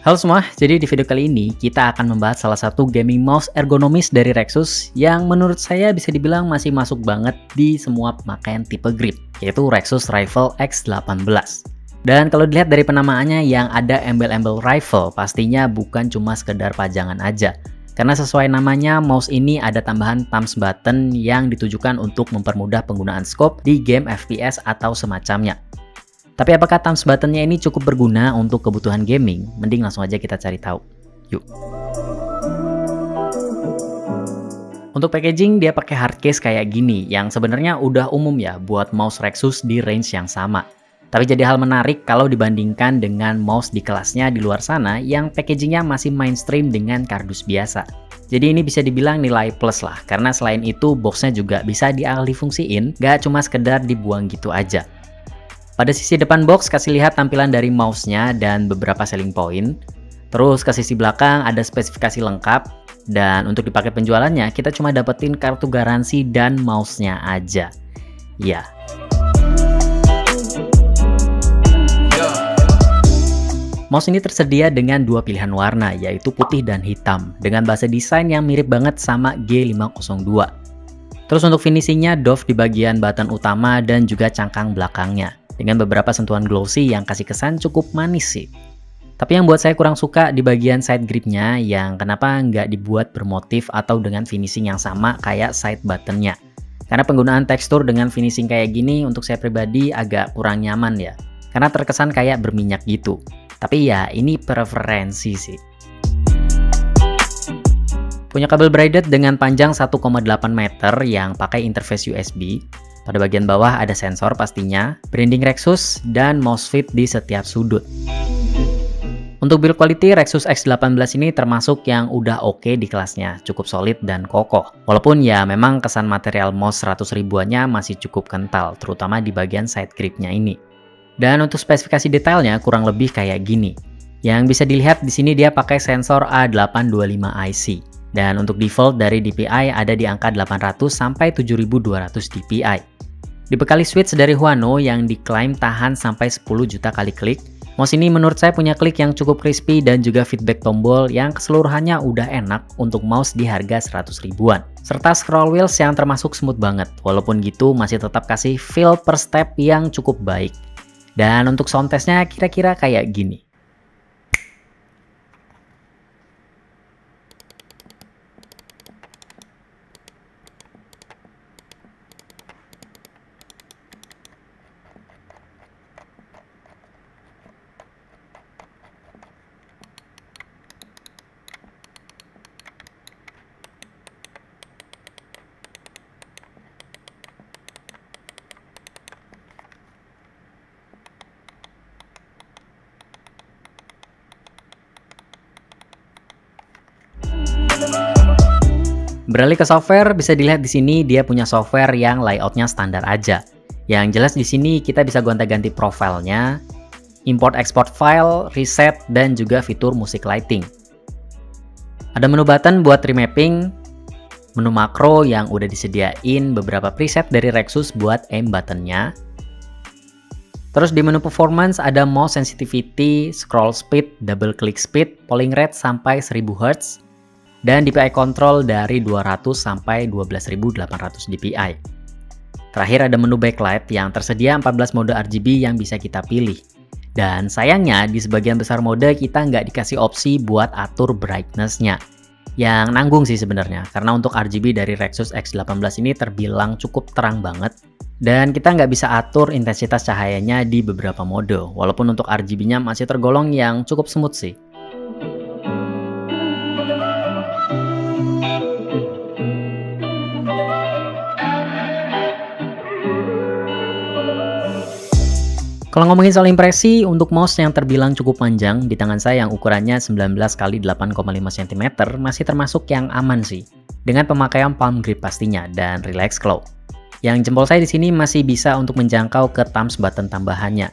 Halo semua, jadi di video kali ini kita akan membahas salah satu gaming mouse ergonomis dari Rexus yang menurut saya bisa dibilang masih masuk banget di semua pemakaian tipe grip, yaitu Rexus Rifle X18. Dan kalau dilihat dari penamaannya yang ada embel-embel rifle, pastinya bukan cuma sekedar pajangan aja. Karena sesuai namanya, mouse ini ada tambahan thumbs button yang ditujukan untuk mempermudah penggunaan scope di game FPS atau semacamnya. Tapi apakah thumbs buttonnya ini cukup berguna untuk kebutuhan gaming? Mending langsung aja kita cari tahu. Yuk. Untuk packaging dia pakai hardcase kayak gini, yang sebenarnya udah umum ya buat mouse Rexus di range yang sama. Tapi jadi hal menarik kalau dibandingkan dengan mouse di kelasnya di luar sana yang packagingnya masih mainstream dengan kardus biasa. Jadi ini bisa dibilang nilai plus lah, karena selain itu boxnya juga bisa dialih-fungsiin, gak cuma sekedar dibuang gitu aja. Pada sisi depan box kasih lihat tampilan dari mouse-nya dan beberapa selling point. Terus ke sisi belakang ada spesifikasi lengkap. Dan untuk di paket penjualannya kita cuma dapetin kartu garansi dan mouse-nya aja. Ya. Mouse ini tersedia dengan dua pilihan warna, yaitu putih dan hitam. Dengan base desain yang mirip banget sama G502. Terus untuk finishingnya doff di bagian button utama dan juga cangkang belakangnya. Dengan beberapa sentuhan glossy yang kasih kesan cukup manis sih. Tapi yang buat saya kurang suka di bagian side gripnya yang kenapa nggak dibuat bermotif atau dengan finishing yang sama kayak side buttonnya. Karena penggunaan tekstur dengan finishing kayak gini untuk saya pribadi agak kurang nyaman ya. Karena terkesan kayak berminyak gitu. Tapi ya ini preferensi sih. Punya kabel braided dengan panjang 1,8 meter yang pakai interface USB. Pada bagian bawah ada sensor pastinya, branding Rexus, dan mouse fit di setiap sudut. Untuk build quality, Rexus X18 ini termasuk yang udah oke di kelasnya, cukup solid dan kokoh. Walaupun ya memang kesan material mouse 100 ribuannya masih cukup kental, terutama di bagian side gripnya ini. Dan untuk spesifikasi detailnya kurang lebih kayak gini. Yang bisa dilihat di sini dia pakai sensor A825IC. Dan untuk default dari DPI ada di angka 800 sampai 7200 DPI. Dibekali switch dari Huano yang diklaim tahan sampai 10 juta kali klik. Mouse ini menurut saya punya klik yang cukup crispy dan juga feedback tombol yang keseluruhannya udah enak untuk mouse di harga 100 ribuan. Serta scroll wheels yang termasuk smooth banget. Walaupun gitu masih tetap kasih feel per step yang cukup baik. Dan untuk sound testnya kira-kira kayak gini. Beralih ke software, bisa dilihat di sini dia punya software yang layoutnya standar aja. Yang jelas di sini kita bisa gonta-ganti profilnya, import export file, reset, dan juga fitur music lighting. Ada menu button buat remapping, menu makro yang udah disediain beberapa preset dari Rexus buat aim buttonnya. Terus di menu performance ada mouse sensitivity, scroll speed, double click speed, polling rate sampai 1000 Hz. Dan DPI control dari 200 sampai 12.800 DPI. Terakhir ada menu backlight yang tersedia 14 mode RGB yang bisa kita pilih. Dan sayangnya di sebagian besar mode kita nggak dikasih opsi buat atur brightness-nya. Yang nanggung sih sebenarnya, karena untuk RGB dari Rexus X18 ini terbilang cukup terang banget. Dan kita nggak bisa atur intensitas cahayanya di beberapa mode, walaupun untuk RGB-nya masih tergolong yang cukup smooth sih. Kalau ngomongin soal impresi, untuk mouse yang terbilang cukup panjang, di tangan saya yang ukurannya 19 x 8,5 cm masih termasuk yang aman sih. Dengan pemakaian palm grip pastinya, dan relax claw. Yang jempol saya di sini masih bisa untuk menjangkau ke thumbs button tambahannya.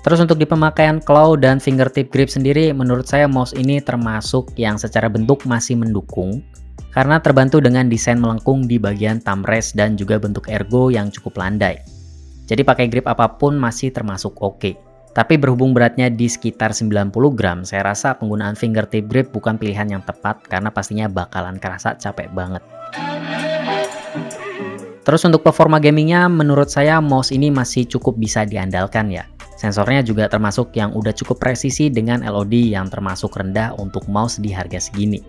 Terus untuk di pemakaian claw dan fingertip grip sendiri, menurut saya mouse ini termasuk yang secara bentuk masih mendukung. Karena terbantu dengan desain melengkung di bagian thumb rest dan juga bentuk ergo yang cukup landai. Jadi pakai grip apapun masih termasuk oke. Tapi berhubung beratnya di sekitar 90 gram, saya rasa penggunaan fingertip grip bukan pilihan yang tepat karena pastinya bakalan kerasa capek banget. Terus untuk performa gamingnya, menurut saya mouse ini masih cukup bisa diandalkan ya. Sensornya juga termasuk yang udah cukup presisi dengan LOD yang termasuk rendah untuk mouse di harga segini.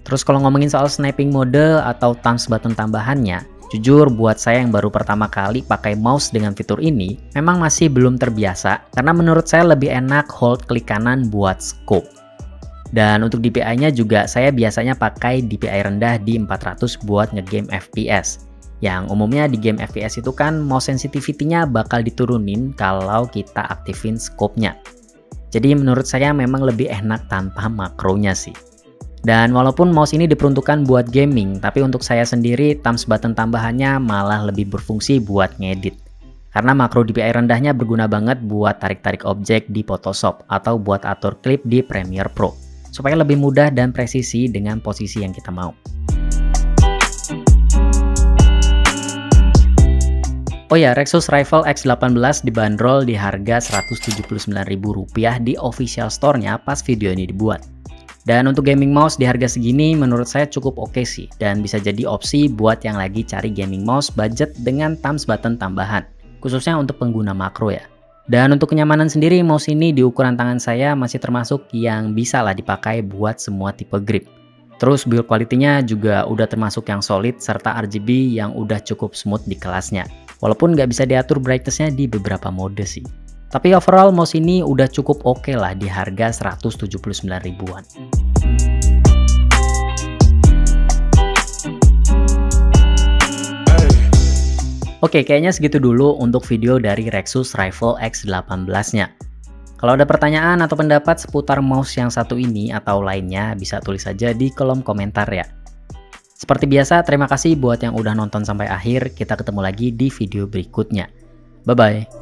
Terus kalau ngomongin soal sniping mode atau thumbs button tambahannya, jujur buat saya yang baru pertama kali pakai mouse dengan fitur ini, memang masih belum terbiasa karena menurut saya lebih enak hold klik kanan buat scope. Dan untuk DPI-nya juga saya biasanya pakai DPI rendah di 400 buat ngegame FPS. Yang umumnya di game FPS itu kan mouse sensitivity-nya bakal diturunin kalau kita aktifin scope-nya. Jadi menurut saya memang lebih enak tanpa makronya sih. Dan walaupun mouse ini diperuntukkan buat gaming, tapi untuk saya sendiri thumbs button tambahannya malah lebih berfungsi buat ngedit. Karena makro DPI rendahnya berguna banget buat tarik-tarik objek di Photoshop atau buat atur klip di Premiere Pro, supaya lebih mudah dan presisi dengan posisi yang kita mau. Oh ya, Rexus Rifle X18 dibanderol di harga Rp179.000 di official store-nya pas video ini dibuat. Dan untuk gaming mouse di harga segini menurut saya cukup oke sih, dan bisa jadi opsi buat yang lagi cari gaming mouse budget dengan thumbs button tambahan, khususnya untuk pengguna makro ya. Dan untuk kenyamanan sendiri, mouse ini di ukuran tangan saya masih termasuk yang bisa lah dipakai buat semua tipe grip. Terus build quality-nya juga udah termasuk yang solid serta RGB yang udah cukup smooth di kelasnya. Walaupun nggak bisa diatur brightness-nya di beberapa mode sih. Tapi overall mouse ini udah cukup oke lah di harga 179.000-an. Oke, kayaknya segitu dulu untuk video dari Rexus Rifle X18-nya. Kalau ada pertanyaan atau pendapat seputar mouse yang satu ini atau lainnya, bisa tulis saja di kolom komentar ya. Seperti biasa, terima kasih buat yang udah nonton sampai akhir. Kita ketemu lagi di video berikutnya. Bye-bye.